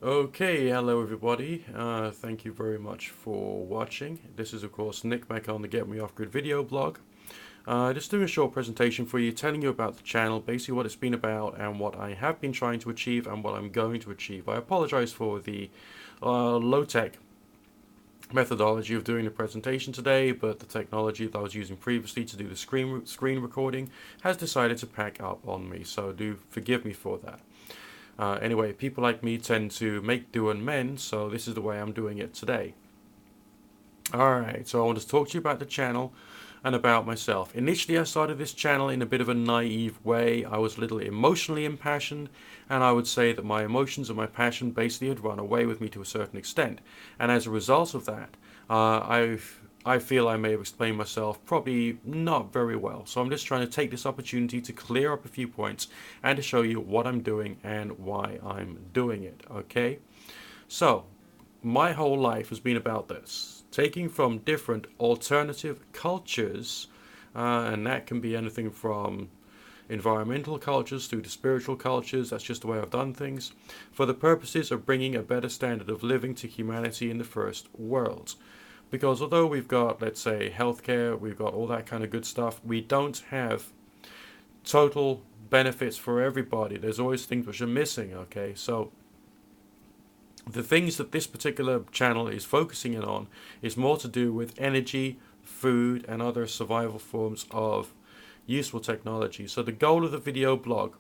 Okay, hello everybody. Thank you very much for watching. This is of course Nick back on the Get Me Off Grid video blog. Just doing a short presentation for you, telling you about the channel, basically what it's been about and what I have been trying to achieve and what I'm going to achieve. I apologize for the low-tech methodology of doing the presentation today, but the technology that I was using previously to do the screen recording has decided to pack up on me, so do forgive me for that. Anyway, people like me tend to make do and mend, so this is the way I'm doing it today. Alright, so I want to talk to you about the channel and about myself. Initially, I started this channel in a bit of a naive way. I was a little emotionally impassioned, and I would say that my emotions and my passion basically had run away with me to a certain extent. And as a result of that, I feel I may have explained myself probably not very well. So I'm just trying to take this opportunity to clear up a few points and to show you what I'm doing and why I'm doing it. Okay? So, my whole life has been about this, taking from different alternative cultures, and that can be anything from environmental cultures through to spiritual cultures. That's just the way I've done things, for the purposes of bringing a better standard of living to humanity in the first world. Because although we've got, let's say, healthcare, we've got all that kind of good stuff, we don't have total benefits for everybody. There's always things which are missing, okay? So the things that this particular channel is focusing in on is more to do with energy, food, and other survival forms of useful technology. So the goal of the video blog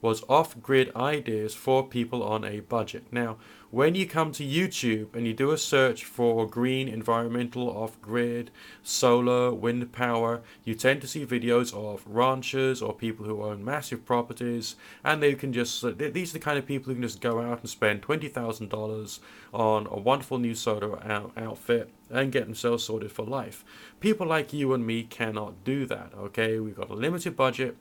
was off-grid ideas for people on a budget. Now, when you come to YouTube and you do a search for green, environmental, off-grid, solar, wind power, you tend to see videos of ranchers or people who own massive properties, and they can just, these are the kind of people who can just go out and spend $20,000 on a wonderful new solar outfit and get themselves sorted for life. People like you and me cannot do that, okay? We've got a limited budget.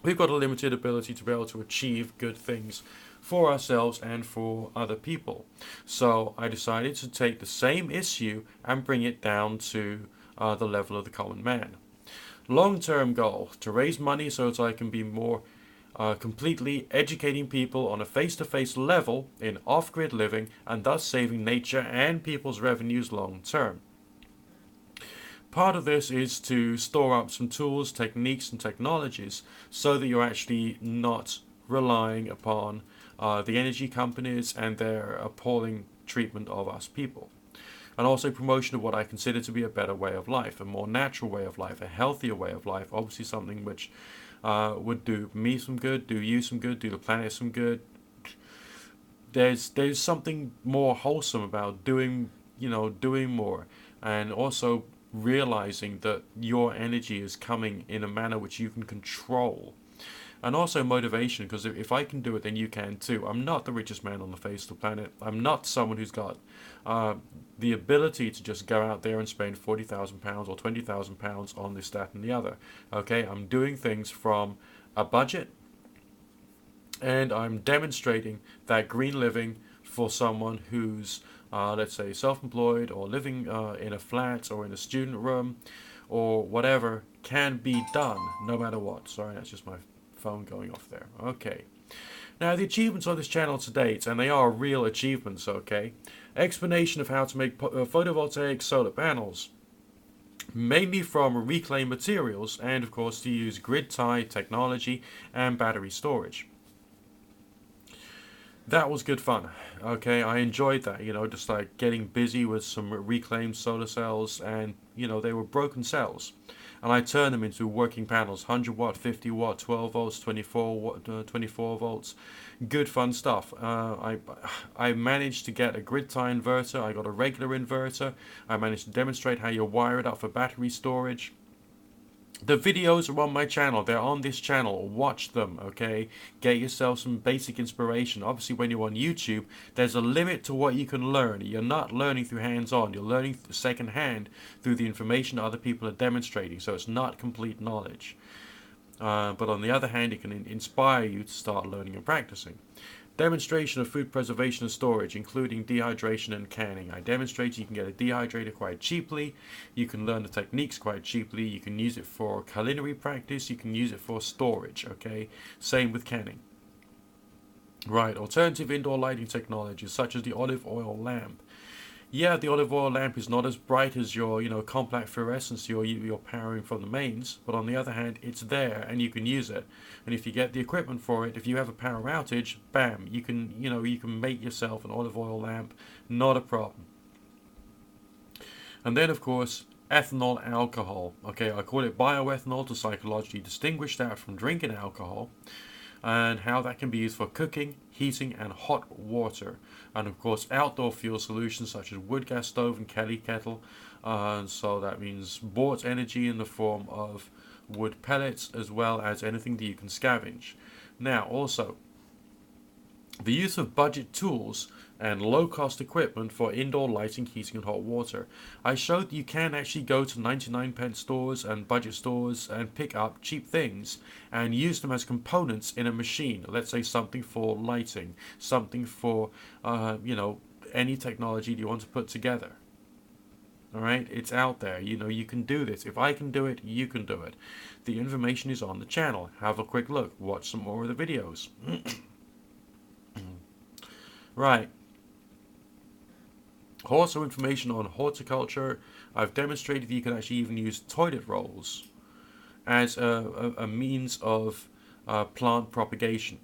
We've got a limited ability to be able to achieve good things for ourselves and for other people. So I decided to take the same issue and bring it down to the level of the common man. Long-term goal, to raise money so that I can be more completely educating people on a face-to-face level in off-grid living and thus saving nature and people's revenues long-term. Part of this is to store up some tools, techniques, and technologies so that you're actually not relying upon the energy companies and their appalling treatment of us people. And also promotion of what I consider to be a better way of life, a more natural way of life, a healthier way of life, obviously something which would do me some good, do you some good, do the planet some good. There's something more wholesome about doing more, and also realizing that your energy is coming in a manner which you can control. And also motivation, because if I can do it, then you can too. I'm not the richest man on the face of the planet. I'm not someone who's got the ability to just go out there and spend £40,000 or £20,000 on this, that, and the other. Okay, I'm doing things from a budget, and I'm demonstrating that green living for someone who's, let's say, self-employed or living in a flat or in a student room or whatever, can be done no matter what. Sorry, that's just my phone going off there. Okay. Now, the achievements on this channel to date, and they are real achievements, okay? Explanation of how to make photovoltaic solar panels, mainly from reclaimed materials, and of course to use grid-tie technology and battery storage. That was good fun. Okay, I enjoyed that, just like getting busy with some reclaimed solar cells, and they were broken cells. And I turned them into working panels, 100 watt, 50 watt, 12 volts, 24 volts. Good fun stuff. I managed to get a grid tie inverter. I got a regular inverter. I managed to demonstrate how you wire it up for battery storage. The videos are on my channel. They're on this channel. Watch them, okay? Get yourself some basic inspiration. Obviously, when you're on YouTube, there's a limit to what you can learn. You're not learning through hands-on. You're learning second-hand through the information other people are demonstrating. So it's not complete knowledge. But on the other hand, it can inspire you to start learning and practicing. Demonstration of food preservation and storage, including dehydration and canning. I demonstrated you can get a dehydrator quite cheaply. You can learn the techniques quite cheaply. You can use it for culinary practice. You can use it for storage, okay? Same with canning. Right, alternative indoor lighting technologies such as the olive oil lamp. Yeah, the olive oil lamp is not as bright as your, compact fluorescence you're powering from the mains, but on the other hand, it's there and you can use it. And if you get the equipment for it, if you have a power outage, bam, you can make yourself an olive oil lamp, not a problem. And then, of course, ethanol alcohol. Okay, I call it bioethanol to psychologically distinguish that from drinking alcohol, and how that can be used for cooking, heating, and hot water. And of course, outdoor fuel solutions such as wood gas stove and Kelly kettle. So that means bought energy in the form of wood pellets as well as anything that you can scavenge. Now, also, the use of budget tools and low-cost equipment for indoor lighting, heating, and hot water. I showed you can actually go to 99 pence stores and budget stores and pick up cheap things and use them as components in a machine. Let's say something for lighting, something for, any technology that you want to put together. All right, it's out there. You can do this. If I can do it, you can do it. The information is on the channel. Have a quick look. Watch some more of the videos. Right. Also, information on horticulture. I've demonstrated that you can actually even use toilet rolls as a means of plant propagation.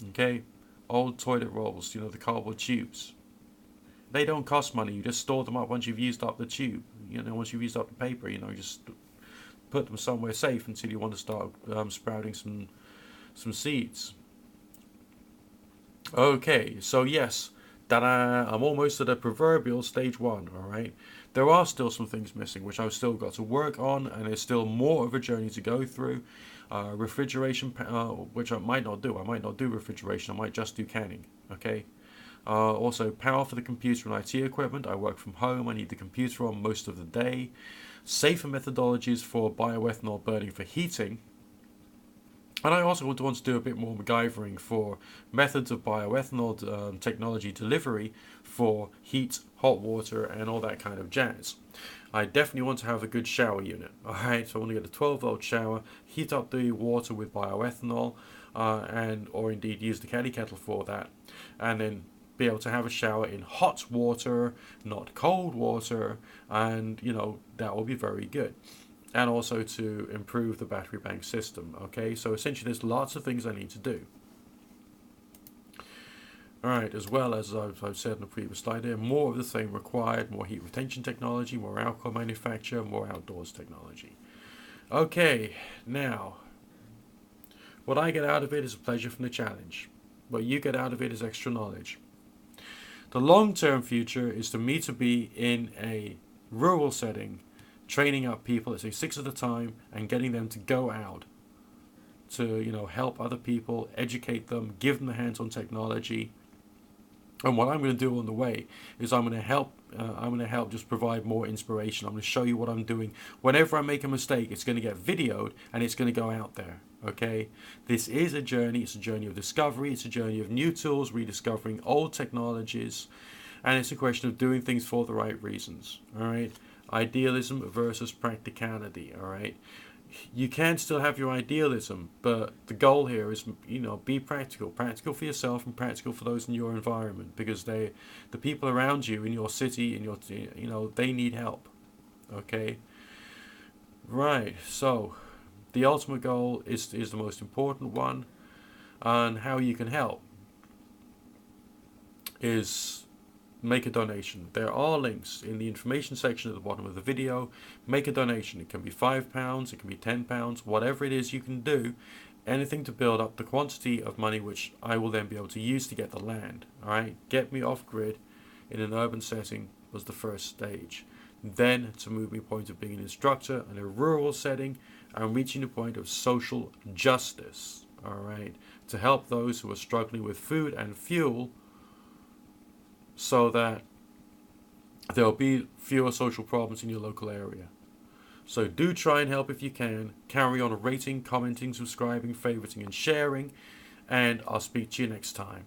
Okay, old toilet rolls, the cardboard tubes. They don't cost money. You just store them up once you've used up the tube. Once you've used up the paper, just put them somewhere safe until you want to start sprouting some seeds. Okay, so yes, ta-da, I'm almost at the proverbial stage 1, alright? There are still some things missing, which I've still got to work on, and there's still more of a journey to go through. Refrigeration, which I might not do. I might not do refrigeration, I might just do canning, okay? Also, power for the computer and IT equipment. I work from home, I need the computer on most of the day. Safer methodologies for bioethanol burning for heating. And I also want to do a bit more MacGyvering for methods of bioethanol technology delivery for heat, hot water, and all that kind of jazz. I definitely want to have a good shower unit. Alright, so I want to get a 12-volt shower, heat up the water with bioethanol, or indeed use the Kelly kettle for that. And then be able to have a shower in hot water, not cold water, and that will be very good. And also to improve the battery bank system. Okay, so essentially there's lots of things I need to do. Alright, as well as I've said in the previous slide here, more of the same required, more heat retention technology, more alcohol manufacture, more outdoors technology. Okay, now, what I get out of it is a pleasure from the challenge. What you get out of it is extra knowledge. The long-term future is for me to be in a rural setting, training up people, let's say 6 at a time, and getting them to go out to, help other people, educate them, give them the hands-on technology. And what I'm going to do on the way is I'm going to help just provide more inspiration. I'm going to show you what I'm doing. Whenever I make a mistake, it's going to get videoed and it's going to go out there. Okay, this is a journey. It's a journey of discovery. It's a journey of new tools, rediscovering old technologies, and it's a question of doing things for the right reasons. All right. Idealism versus practicality, all right? You can still have your idealism, but the goal here is, be practical. Practical for yourself and practical for those in your environment, because the people around you in your city, they need help, okay? Right, so the ultimate goal is the most important one, and how you can help is make a donation. There are links in the information section at the bottom of the video. Make a donation. It can be £5, it can be £10, whatever it is you can do. Anything to build up the quantity of money which I will then be able to use to get the land. Alright, get me off grid in an urban setting was the first stage. Then to move me point of being an instructor in a rural setting and reaching the point of social justice. Alright, to help those who are struggling with food and fuel, so that there'll be fewer social problems in your local area. So do try and help if you can. Carry on rating, commenting, subscribing, favoriting, and sharing. And I'll speak to you next time.